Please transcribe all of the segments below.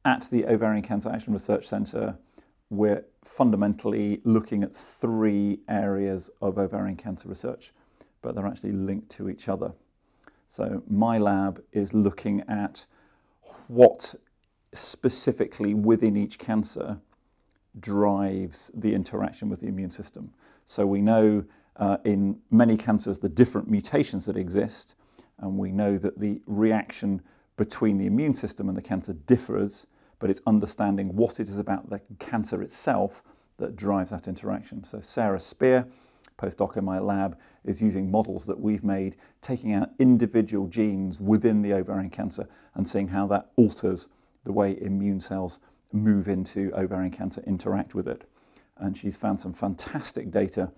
at the Ovarian Cancer Action Research Centre, we're fundamentally looking at 3 areas of ovarian cancer research, but they're actually linked to each other. So my lab is looking at what specifically within each cancer drives the interaction with the immune system. So we know in many cancers the different mutations that exist, and we know that the reaction between the immune system and the cancer differs, but it's understanding what it is about the cancer itself that drives that interaction. So Sarah Spear, postdoc in my lab, is using models that we've made, taking out individual genes within the ovarian cancer and seeing how that alters the way immune cells move into ovarian cancer, interact with it. And she's found some fantastic data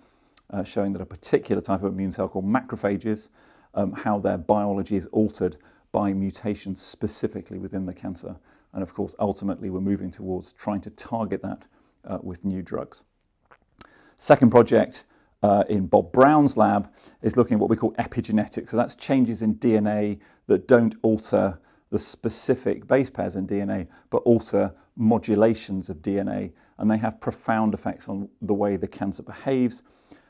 showing that a particular type of immune cell called macrophages, how their biology is altered by mutations specifically within the cancer. And of course, ultimately, we're moving towards trying to target that with new drugs. Second project in Bob Brown's lab is looking at what we call epigenetics. So that's changes in DNA that don't alter the specific base pairs in DNA, but alter modulations of DNA, and they have profound effects on the way the cancer behaves.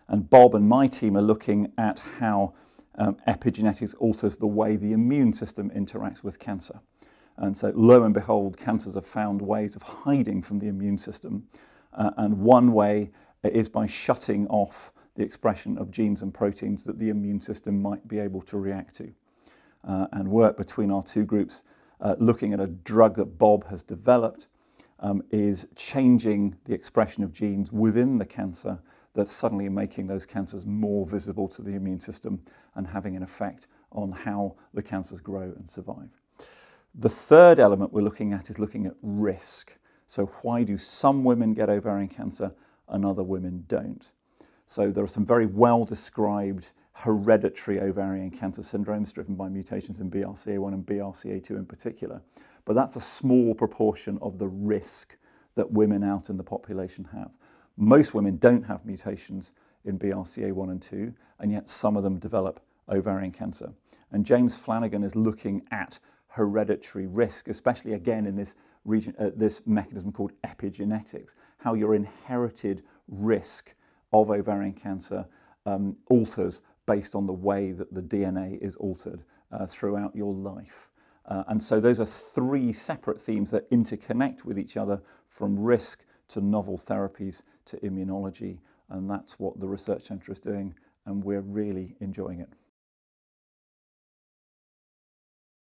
And Bob and my team are looking at how epigenetics alters the way the immune system interacts with cancer. And so lo and behold, cancers have found ways of hiding from the immune system. And one way is by shutting off the expression of genes and proteins that the immune system might be able to react to. And work between our 2 groups looking at a drug that Bob has developed is changing the expression of genes within the cancer that's suddenly making those cancers more visible to the immune system and having an effect on how the cancers grow and survive. The third element we're looking at is looking at risk. So why do some women get ovarian cancer and other women don't? So there are some very well described hereditary ovarian cancer syndromes driven by mutations in BRCA1 and BRCA2 in particular. But that's a small proportion of the risk that women out in the population have. Most women don't have mutations in BRCA1 and 2, and yet some of them develop ovarian cancer. And James Flanagan is looking at hereditary risk, especially again in this region, this mechanism called epigenetics, how your inherited risk of ovarian cancer alters based on the way that the DNA is altered throughout your life. And so those are 3 separate themes that interconnect with each other, from risk to novel therapies to immunology, and that's what the research centre is doing, and we're really enjoying it.